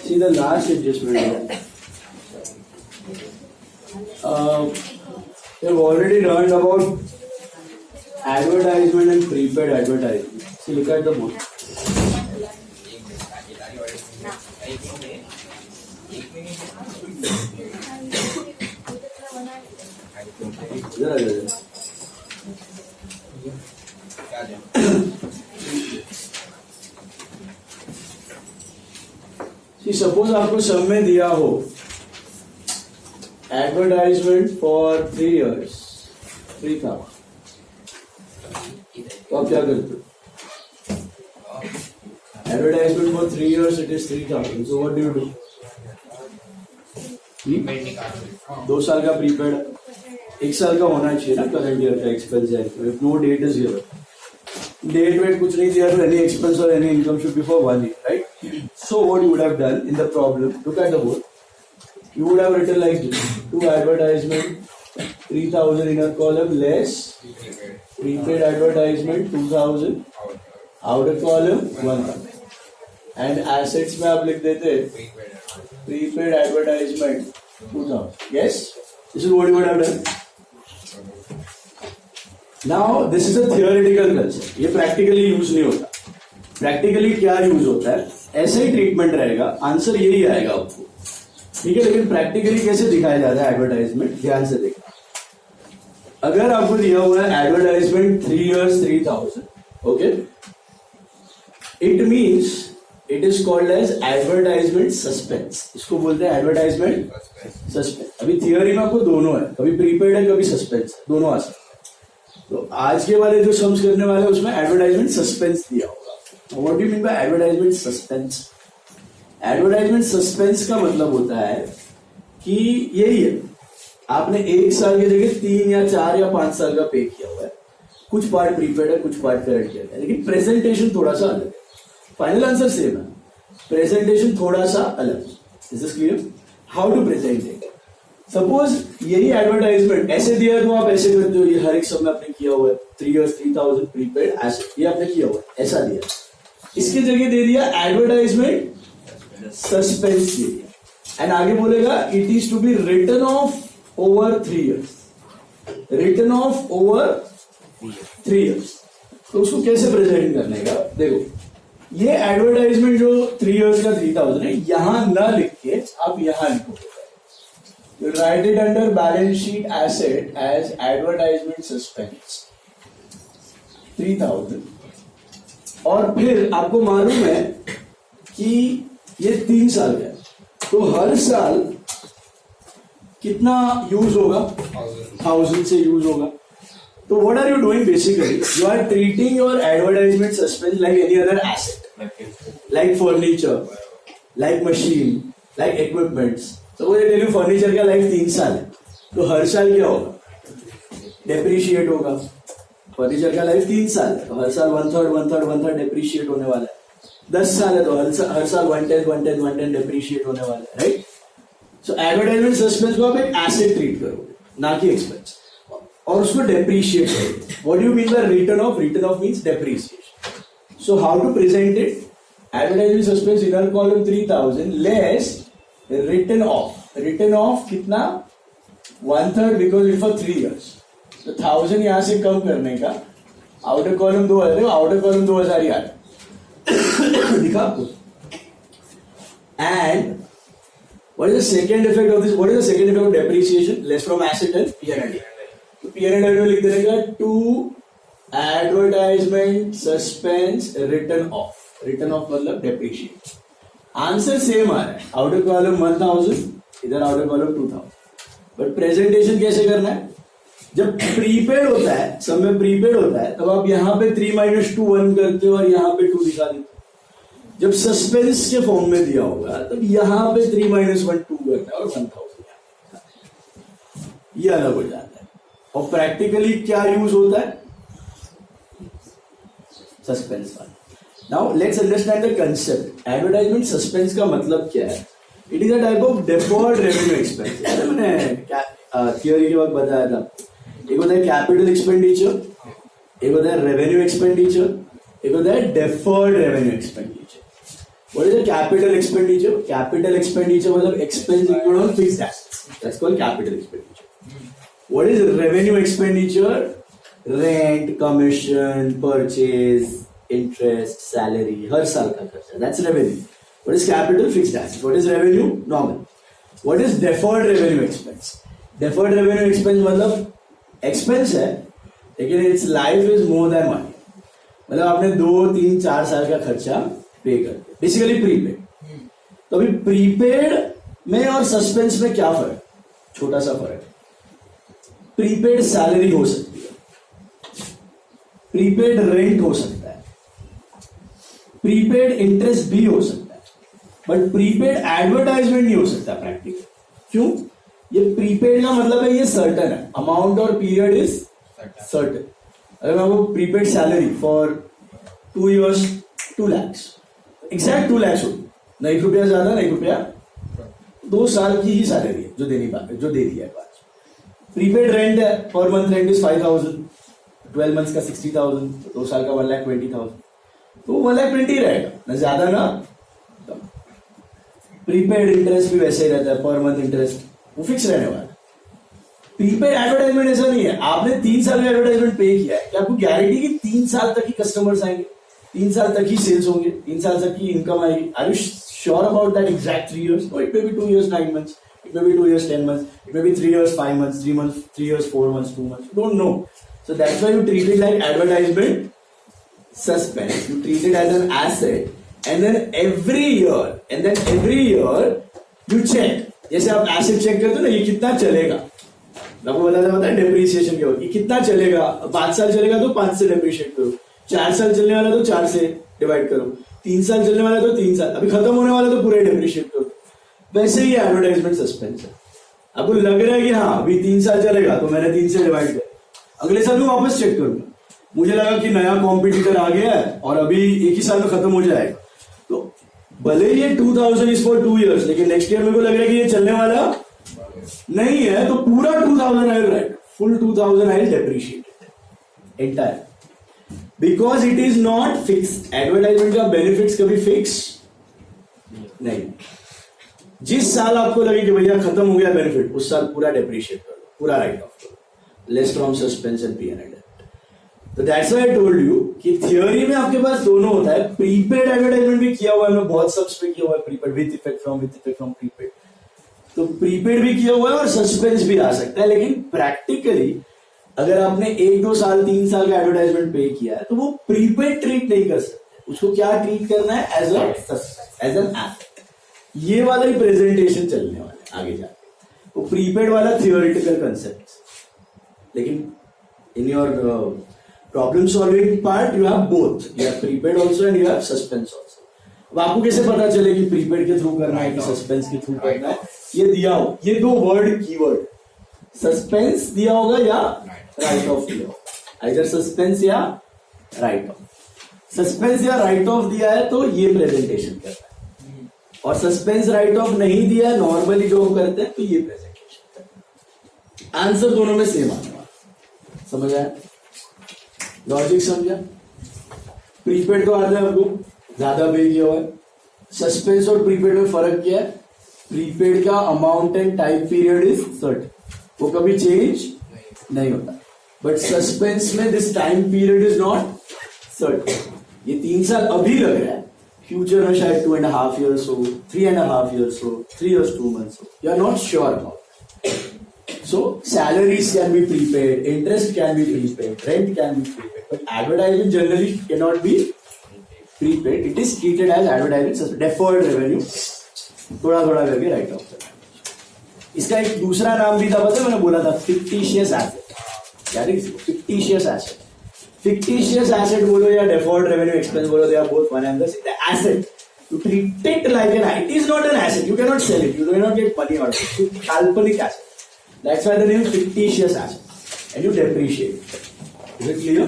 See the last adjustment. We've already learned about advertisement and prepaid advertisement. See, look at the board. See, suppose आपको सब में दिया हो advertisement for 3 years 3,000, तो आप क्या करते हो? Advertisement for 3 years it is 3,000, so what do you do? 2 साल का प्रीपेड, 1 साल का होना चाहिए ना करंट ईयर का एक्सपेंस है. If no date is given, date वेट कुछ नहीं दिया तो एनी एक्सपेंस और any income should be for 1 year, right? So what you would have done in the problem, look at the board, you would have written like this: to advertisement 3,000 inner column less prepaid advertisement 2,000 outer column 1,000, and assets में आप लिख देते prepaid advertisement 2,000. Yes, this is what you would have done. Now this is a theoretical concept, ये practically use नहीं होता. Practically क्या use होता है, ऐसे ही ट्रीटमेंट रहेगा, आंसर यही आएगा आपको, ठीक है. लेकिन प्रैक्टिकली कैसे दिखाया जाता है एडवर्टाइजमेंट, ध्यान से देखना. अगर आपको दिया हुआ है advertisement 3 years 3,000, okay, it means it is called as advertisement suspense. इसको बोलते हैं एडवर्टाइजमेंट सस्पेंस. अभी थियोरी में आपको दोनों है, कभी प्रीपेड है कभी सस्पेंस, दोनों आ सकते हैं. तो आज के वाले जो सम्स करने वाले उसमें एडवर्टाइजमेंट सस्पेंस दिया होगा. What do you mean by advertisement suspense? Advertisement suspense का मतलब होता है कि यही है, आपने 1 साल की जगह 3 या 4 या 5 साल का पे किया हुआ है, कुछ पार्ट प्रीपेड है कुछ पार्ट करंट किया है, लेकिन प्रेजेंटेशन थोड़ा सा अलग है. फाइनल आंसर सेम है, प्रेजेंटेशन थोड़ा सा अलग. Is this clear? How to present it? Suppose यही एडवर्टाइजमेंट ऐसे दिया तो आप ऐसे करते हो, ये हर एक सब में आपने किया हुआ है 3 years 3,000 प्रीपेड ऐसे, ये आपने किया हुआ है, ऐसा दिया. इसके जगह दे दिया एडवर्टाइजमेंट सस्पेंस दे दिया, एंड आगे बोलेगा it is to be written off over 3 years, written off over 3 years. तो उसको कैसे प्रेजेंट करने का, देखो ये एडवर्टाइजमेंट जो 3 years का 3,000 है, यहां ना लिख के आप यहां लिखोगे, write it under balance sheet asset as advertisement suspense 3,000. और फिर आपको मालूम है कि ये 3 साल का है, तो हर साल कितना यूज होगा, 1,000 से यूज होगा. तो what are you doing basically, you are treating your advertisement suspense like any other asset, like furniture, like machine, like equipments. तो वो टेल यू फर्नीचर का लाइफ 3 साल है, तो हर साल क्या होगा, डेप्रिशिएट होगा. फर्नीचर का लाइफ 3 साल है, तो हर साल 1/3 डेप्रिशिएट होने वाला है. 10 साल है तो हर साल 1/10 डेप्रिशिएट होने वाला है, राइट. सो एडवर्टाइजमेंट सस्पेंस को आप एक एसेट ट्रीट करोगे, ना कि एक्सपेंस, और उसको डेप्रिशिएट करोगे. What do you mean by written off? Written off means depreciation. So how to present it, advertisement suspense inner column 3,000 less written off. Written off कितना, 1/3 बिकॉज इट फॉर 3 years. तो 1,000 यहां से कम करने का, आउटर कॉलम 2,000, आउटर कॉलम 2,000 ही आ रहा दिखा आपको. And what is the second effect of this, what is the second effect of depreciation, less from asset and P&L. तो P&L में लिख देगा to advertisement suspense written off. Written off मतलब डेप्रिशिएट. आंसर सेम आ रहा है, outer column 1,000, इधर outer column 2,000, but presentation कैसे करना है. जब प्रीपेड होता है, सब में प्रीपेड होता है, तब आप यहाँ पे 3 - 2 1 करते हो और यहाँ पे 2 दिखा देते हो. जब सस्पेंस के फॉर्म में दिया होगा तब यहाँ पे 3 - 1 2 करता है और 1,000, ये अलग हो जाता है. और प्रैक्टिकली क्या यूज होता है, सस्पेंस वाला. Now let's understand the concept. Advertisement suspense का मतलब क्या है. It is a type of deferred revenue expense. मैंने थियोरी के वक्त बताया था, एक होता है कैपिटल एक्सपेंडिचर, एक होता है रेवेन्यू एक्सपेंडिचर, एक होता है deferred revenue expenditure. What is a capital expenditure? Capital expenditure मतलब expense incurred on fixed assets. That's called capital expenditure. What is revenue expenditure? Rent, commission, purchase, interest, salary, हर साल का खर्चा. That's revenue. What is capital? Fixed assets. What is revenue? Normal. What is deferred revenue expense? Deferred revenue expense मतलब expense है, लेकिन its life is more than money. मतलब आपने 2, 3, 4 साल का खर्चा पे कर दिया. Basically prepaid. तो अभी प्रीपेड में और सस्पेंस में क्या फर्क? छोटा सा फर्क. प्रीपेड सैलरी हो सकती है, प्रीपेड रेंट हो सकता है, प्रीपेड इंटरेस्ट भी हो सकता है, बट प्रीपेड एडवर्टाइजमेंट नहीं हो सकता प्रैक्टिकली. क्यों? ये प्रीपेड का मतलब है ये सर्टन है, अमाउंट और पीरियड इज सर्टन. अगर मैं आपको prepaid salary for 2 years 2 lakhs exact 2 lakhs होगी, ना 1 रुपया ज्यादा ना 1 रुपया, 2 साल की ही सैलरी है जो देनी बात जो दे दिया है. प्रीपेड रेंट है, per month rent is 5,000, 12 months का 60,000, 2 साल का 1,20,000, तो 1,20,000 रहेगा, ना ज्यादा ना कम. प्रीपेड इंटरेस्ट भी वैसे ही रहता है, पर मंथ इंटरेस्ट वो फिक्स रहने वाला. प्रीपेड एडवर्टाइजमेंट ऐसा नहीं है, आपने 3 साल का एडवर्टाइजमेंट पे किया है, क्या आपको गारंटी कि 3 साल तक ही कस्टमर्स आएंगे, 3 साल तक ही सेल्स होंगे, 3 साल तक की इनकम आएगी? Are you sure about that exact 3 years? No, it may be 2 years 9 months, it may be 2 years 10 months, it may be 3 years 5 months, 3 months 3 years 4 months 2 months. You don't know. So that's why you treat it like advertisement suspense. You treat it as an asset, and then every year you check. जैसे आप asset check करते हो ना, ये कितना चलेगा, आपको बताता है डेप्रिसिएशन के वक्त, ये कितना चलेगा. 5 साल चलेगा तो 5 से डेप्रिशिएट करो, 4 साल चलने वाला तो 4 से डिवाइड करो, 3 साल चलने वाला तो 3 साल, अभी खत्म होने वाला तो पूरे डेप्रिशिएट करो. वैसे ही एडवर्टाइजमेंट सस्पेंस है. आपको लग रहा है कि हाँ अभी 3 साल चलेगा तो मैंने 3 से डिवाइड किया, अगले साल मैं वापस चेक करूंगा, मुझे लगा कि नया कॉम्पिटिटर आ गया है और अभी 1 ही साल में खत्म हो जाएगा, तो भले ये 2000 इज फॉर 2 years, लेकिन नेक्स्ट ईयर मेरे को लग रहा है कि ये चलने वाला नहीं है, तो पूरा 2000 I right, full 2000 I depreciate entire, because it is not fixed. Advertisement का बेनिफिट्स कभी फिक्स नहीं. जिस साल आपको लगे कि भैया खत्म हो गया बेनिफिट, उस साल पूरा डेप्रिशिएट कर लो, पूरा राइट ऑफ करो, less from suspense and P&L. तो that's why I told you कि थियोरी में आपके पास दोनों होता है. प्रीपेड एडवर्टाइजमेंट भी किया हुआ है, मैं बहुत सब्स पे किया हुआ है prepaid, with effect from prepaid. तो प्रीपेड भी किया हुआ है और सस्पेंस भी आ सकता है. लेकिन प्रैक्टिकली अगर आपने 1-2 साल 3 साल का एडवर्टाइजमेंट पे किया है तो वो प्रीपेड ट्रीट नहीं कर सकते. उसको क्या ट्रीट करना है? As an asset. ये वाला ही प्रेजेंटेशन चलने वाला है आगे जाके. वो प्रीपेड वाला थियोरिटिकल कंसेप्ट, लेकिन in your problem solving part you have both, you have prepaid also and you have suspense also. अब आपको कैसे पता चले कि प्रीपेड के थ्रू करना है कि सस्पेंस के थ्रू करना है? ये दिया हो, ये 2 वर्ड कीवर्ड, सस्पेंस दिया होगा या राइट ऑफ दिया होगा, आइदर सस्पेंस या राइट ऑफ. सस्पेंस या राइट ऑफ दिया है तो ये प्रेजेंटेशन करना है, और सस्पेंस राइट ऑफ नहीं दिया है नॉर्मली जो हम करते हैं तो ये प्रेजेंटेशन करना है. आंसर दोनों में सेम आने वाला. समझ आया? लॉजिक समझा? प्रीपेड का आता है आपको ज्यादा पे किया हुआ है. सस्पेंस और प्रीपेड में फर्क क्या है? प्रीपेड का amount and time period is certain, वो कभी चेंज नहीं होता. बट सस्पेंस में this time period is not certain. ये 3 साल अभी लग रहा है, फ्यूचर में शायद 2.5 years हो, 3.5 years हो, 3 years 2 months हो, you are not sure about. So salaries can be prepaid, interest can be prepaid, rent can be prepaid, but advertising generally cannot be prepaid. It is treated as advertising deferred revenue. थोड़ा थोड़ा करके right of करना. इसका एक दूसरा नाम भी था, पता है मैंने बोला था फिक्टिशियस एसेट. क्या है फिक्टिशियस एसेट? फिक्टिशियस एसेट बोलो या डेफर्ड रेवेन्यू एक्सपेंस बोलो, they are both one and the same. Asset you treat it like an asset. It is not an asset. You cannot sell it. You do not get money out of it. It's काल्पनिक asset. That's why the name is fictitious asset, and you depreciate it. Is it clear?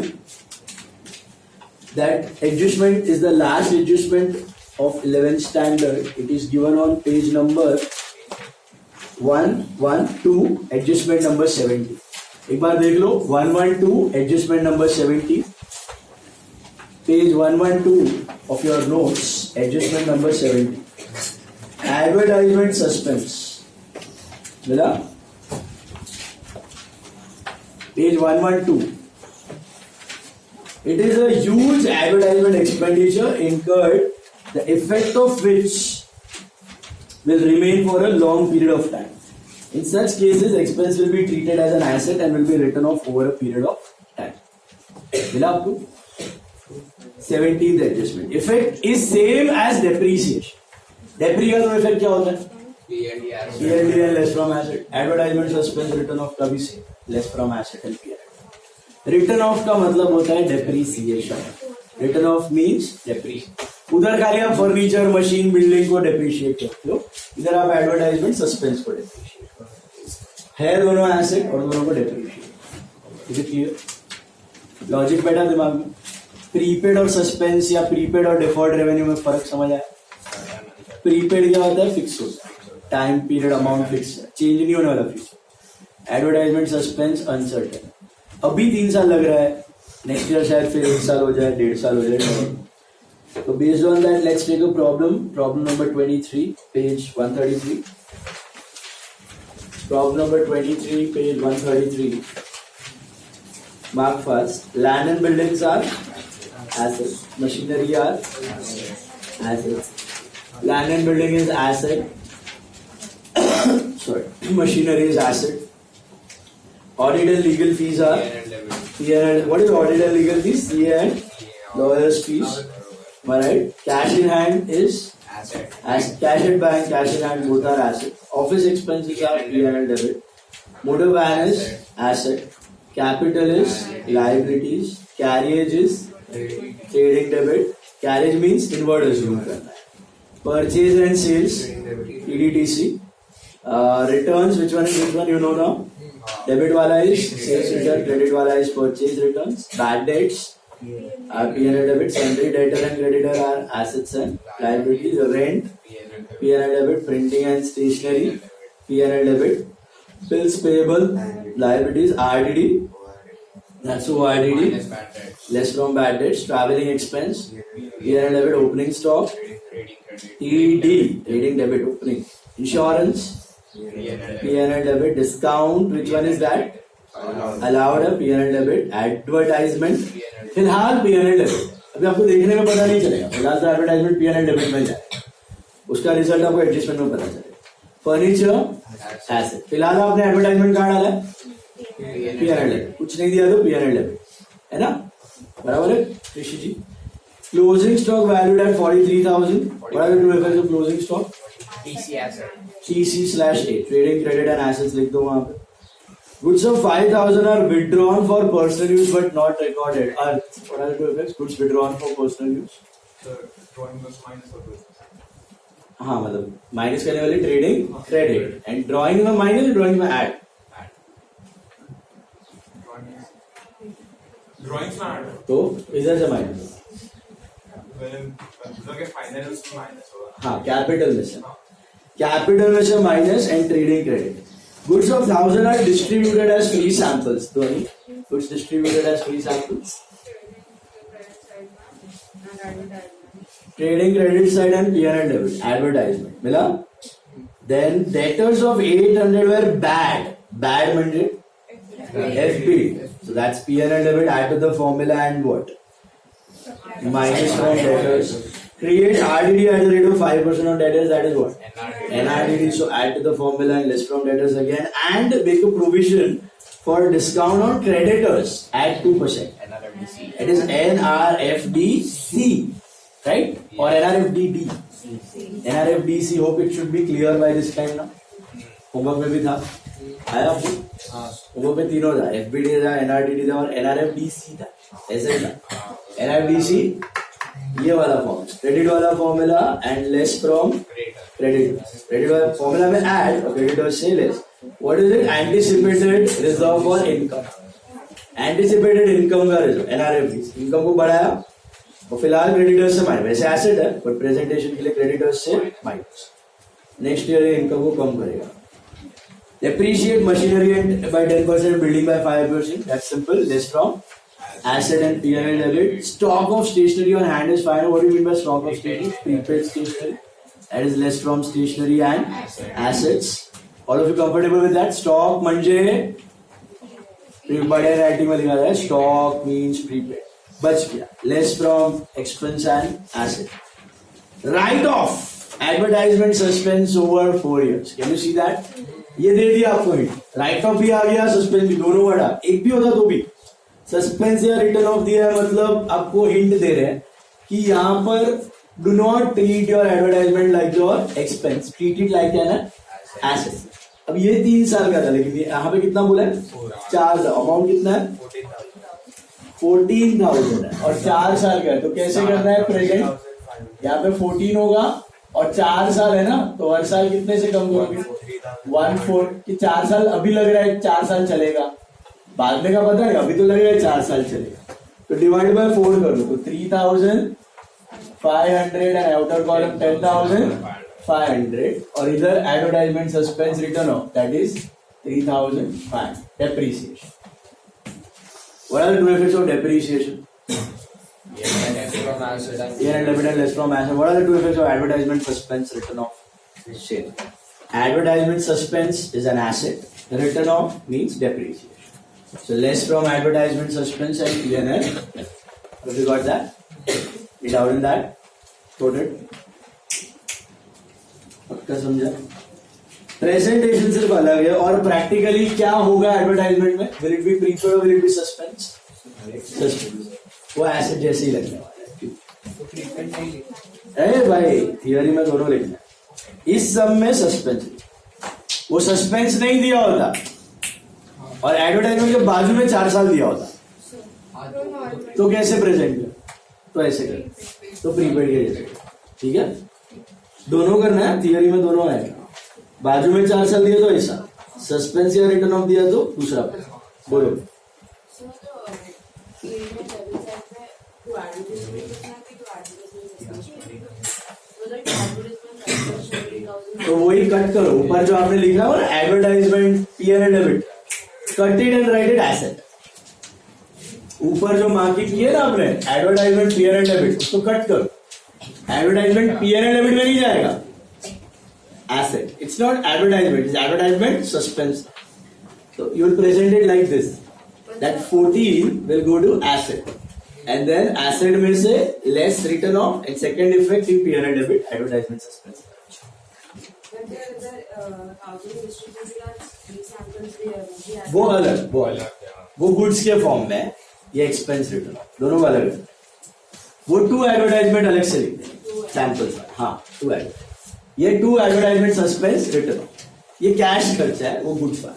That adjustment is the last adjustment of 11th standard. It is given on page number 112, adjustment number 70. एक बार देख लो 112 adjustment number 70. Page 112 of your notes, adjustment number 70. Advertisement suspense. मिला? Page 112. It is a huge advertisement expenditure incurred, the effect of which will remain for a long period of time. In such cases, expense will be treated as an asset and will be written off over a period of time. मिला आपको? 17th adjustment. Effect is same as depreciation. Depre का तो effect क्या होता है? P&L less from asset. Advertisement suspense written off का भी same. Less from asset and P&L. Written off का मतलब होता है depreciation. Written off means depreciation. उधर खाली आप फर्नीचर, मशीन, बिल्डिंग को depreciate करते हो. इधर आप advertisement suspense को depreciate करते हो. है दोनों asset और दोनों को depreciate. Is it clear? Logic बैठा दिमाग में. प्रीपेड और सस्पेंस या प्रीपेड और डिफर्ड रेवेन्यू में फर्क समझ आया? प्रीपेड क्या होता है? फिक्स होता है, टाइम पीरियड अमाउंट फिक्स है, चेंज नहीं होने वाला, फिक्स. Advertisement suspense uncertain. अभी 3 साल लग रहा है, नेक्स्ट ईयर शायद फिर 1 साल हो जाए, 1.5 साल हो जाए. तो based on that let's take a problem number 23, page 133. Problem number 23, page 133. Mark first. Land and buildings are assets. Machinery are assets. Land and building is asset. Sorry. Machinery is asset. Audit and legal fees are P&L. What is audit and legal fees? CA and lawyers fees. Alright. Cash in hand is asset. Cash at bank, cash in hand, both are assets. Office expenses are P&L debit. Motor van is asset. Capital is liabilities. Carriage is trading debit. Carriage means inward assume करना है. Purchase and sales EDTC. Returns, which one is which one? You know now. Debit वाला is sales return. Credit वाला is purchase returns. Bad debts are P&L debit. Sundry debtor and creditor are assets and liabilities. Rent P&L debit. Printing and stationery P&L debit. Bills payable liabilities RDD. That's who RDD. Less from bad debts. Traveling expense P&L debit. Opening stock TD. Trading debit opening. Insurance P&L debit. Discount, which one is that? Allowed a P&L debit. Advertisement फिलहाल P&L debit. अभी आपको देखने में पता नहीं चलेगा, फिलहाल तो एडवर्टाइजमेंट P&L डेबिट में जाए, उसका रिजल्ट आपको एडजस्टमेंट में पता चलेगा. Furniture asset. फिलहाल आपने एडवर्टाइजमेंट कहाँ डाला है? P&L debit. कुछ नहीं दिया तो P&L डेबिट है ना, बराबर है Rishi ji. Closing stock valued at 43,000. What are the two effects of closing stock? TC/A. Trading credit and assets लिख दो वहां पे. Goods of 5,000 are withdrawn for personal use but not recorded. What are the two effects? Goods withdrawn for personal use. Drawing was minus or plus? हाँ, मतलब minus करने वाली trading credit, and drawing में minus, drawing में add. Drawings में add. तो इधर से माइनस. फाइनल माइनस होगा. हाँ, कैपिटल में से, कैपिटल में से minus and trading credit. Goods of 1,000 are distributed as free samples. तो goods distributed as free samples. Trading credit side and P&L debit. Advertisement. मिला? Then debtors of 800 were bad. Bad म्हणजे FB. So that's P&L debit. Add to the formula and what? Minus from debtors. Create RDD at the rate of 5% on debtors. That is what? NRDD. So add to the formula and less from debtors again, and make a provision for discount on creditors at 2%. It is NRFDC, right? Or NRFDD. NRFDC. Hope it should be clear by this time now. Homework में भी था, आया आपको? Homework में तीनों था, FBD था, NRDD था और NRFDC था. ऐसे था. NRFDC ये वाला फॉर्म, क्रेडिट वाला formula and less from credit. Credit वाला फॉर्मूला में ऐड और क्रेडिटर से less. What is it? Anticipated reserve for income. Anticipated income का रिजर्व, एनआरएफडी. इनकम को बढ़ाया और फिलहाल क्रेडिटर्स से माइनस. वैसे एसेट है बट प्रेजेंटेशन के लिए क्रेडिटर्स से माइनस. नेक्स्ट ईयर इनकम को कम करेगा. Depreciate machinery and by 10%, building by 5%. That's simple. Less from asset and P&L debit. Stock of stationery on hand is fine. What do you mean by stock of stationery? Prepaid stationery. That is less from stationery and assets. All of you comfortable with that? Stock म्हणजे बड़े writing में लिखा है stock means prepaid. बच गया. Less from expense and asset. Write off advertisement suspense over 4 years. Can you see that? ये दे दिया आपको हिंट. राइट ऑफ भी आ गया, सस्पेंस भी, दोनों वर्ड आ. एक भी होता तो भी. सस्पेंस या रिटर्न ऑफ दिया है मतलब आपको हिंट दे रहे हैं कि यहाँ पर do not treat your advertisement like your expense, treat it like an asset. अब ये 3 साल का था, लेकिन यहाँ पे कितना बोला है? 4. अमाउंट कितना है? 14,000 है और 4 साल का है. तो कैसे करना है? प्रेजेंट यहाँ पे 14 होगा और 4 साल है ना, तो हर साल कितने से कम करोगे? 1/4 कि 4 साल अभी लग रहा है 4 साल चलेगा, बाद में का पता है, अभी तो लग रहा है 4 साल चलेगा. तो डिवाइड बाय 4 करो तो 3,500 एंड आउटर कॉलम 10,500 और इधर advertisement suspense written of that is 3,500 depreciation. What are the two effects of depreciation? Yeah, and debit and less from asset. What are the two effects of advertisement suspense return off sale? Advertisement suspense is an asset. The return off means depreciation. So less from advertisement suspense and P&L. Have you got that? You doubt in that? Quoted? पक्का समझा? Presentation सिर्फ अलग है और practically क्या होगा advertisement में? Will it be prepaid और will it be suspense? Suspense. वो एसेट जैसे ही लगने वाला है. अरे भाई थियरी में दोनों लिखना है. इस सब में सस्पेंस, वो सस्पेंस नहीं दिया होता और एडवर्टाइजमेंट के बाजू में 4 साल दिया होता तो कैसे प्रेजेंट किया? तो ऐसे कर, तो प्रीपेड के जैसे. ठीक है, दोनों करना है. थियरी में दोनों है. बाजू में 4 साल दिया तो ऐसा, सस्पेंस या रिटर्न ऑफ दिया तो दूसरा. बोलो. तो वही कट करो. ऊपर जो आपने लिखा हो ना advertisement P&L debit, cut it and right it asset. ऊपर जो मार्किंग की है ना आपने एडवर्टाइजमेंट P&L डेबिट, उसको कट करो. एडवर्टाइजमेंट P&L डेबिट में नहीं जाएगा. Asset. It's not advertisement. It's advertisement suspense. So you will present it like this. That 14 will go to asset, and then asset में से less return off and second effect in P&L debit advertisement suspense. वो अलग, वो goods के form में, ये expense return of, दोनों का अलग है. वो 2 एडवर्टाइजमेंट अलग से लिखते हैं सैंपल्स. हाँ 2 एडवर्टाइजमेंट. ये 2 एडवर्टाइजमेंट सस्पेंस रिटर्न. ये कैश खर्चा है, वो गुड्स का.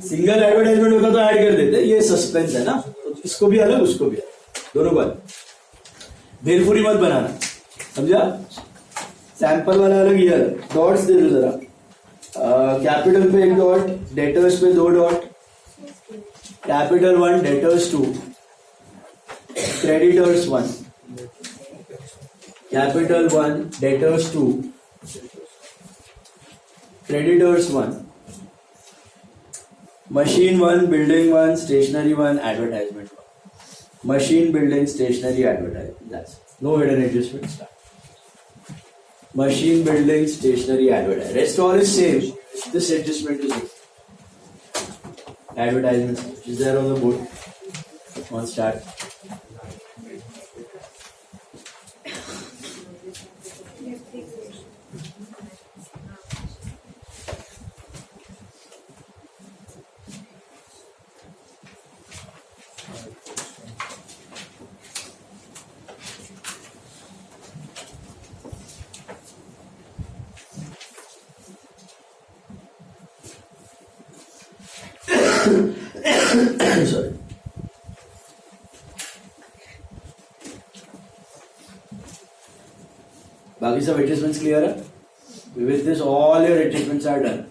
सिंगल एडवर्टाइजमेंट होगा तो ऐड कर देते. ये सस्पेंस है ना, तो इसको भी अलग उसको भी अलग, दोनों को अलग. भेलपुरी मत बनाना, समझा? सैंपल वाला अलग, ये अलग. डॉट्स दे दो जरा. कैपिटल पे 1 डॉट, डेटर्स पे 2 dot. Capital 1, debtors 2, creditors 1. Capital 1, debtors 2, creditors 1, machine 1, building 1, stationery 1, advertisement 1. Machine, building, stationery, advertisement. That's it. No hidden adjustment. Start. Machine, building, stationery, advertisement. Rest all is same. This adjustment is it. Advertisement is there on the board. On start. Sorry. बाकी सब adjustments clear है. With this all your adjustments are done.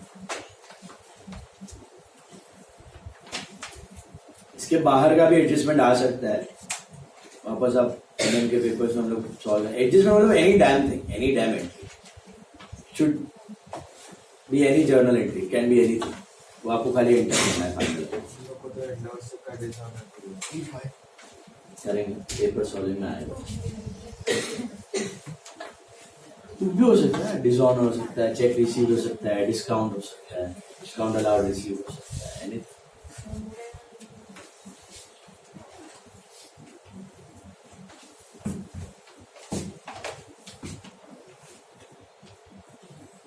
इसके बाहर का भी adjustment आ सकता है. वापस आप एनएम के पेपर्स में हम लोग सॉल्व करें. एडजस्टमेंट मतलब any damn thing, any damn entry. Should be any journal entry, can be anything. वो आपको खाली एंटर करना है फाइनल. तो एडलॉस का डिजाइन करेंगे, पेपर सॉल्विंग में आएगा। कुछ भी हो सकता है, डिसऑनर हो सकता है, चेक रिसीव हो सकता है, डिस्काउंट हो सकता है, डिस्काउंट अलाउड रिसीव हो सकता है, एनीथिंग।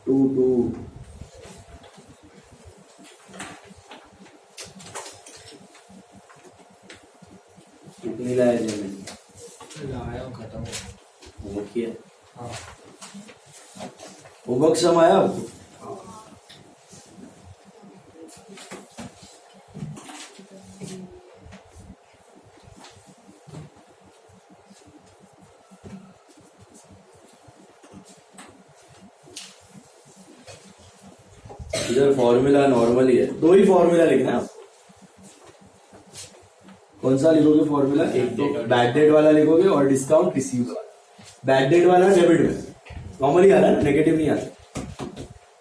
टू कितनी लाया जमीन लाया हूँ, खत्म हो होमवर्क किया, हाँ होमवर्क सम आया आपको? इधर फॉर्मूला नॉर्मल ही है, दो ही फॉर्मूला लिखना है आपको। कौन सा लिखोगे फॉर्मूला? एक तो बैड डेट वाला लिखोगे और डिस्काउंट रिसीव वाला। बैड डेट वाला डेबिट में नॉर्मली आ रहा है ना, नेगेटिव नहीं आ रहा।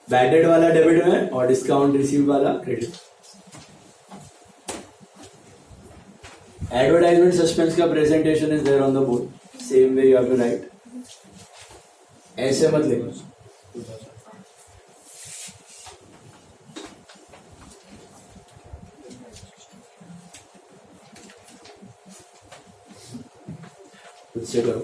बैड डेट वाला डेबिट में और डिस्काउंट रिसीव वाला क्रेडिट। एडवर्टाइजमेंट सस्पेंस का presentation is there on the board, same way you have to write. ऐसे मत लिखो, खुद से करो।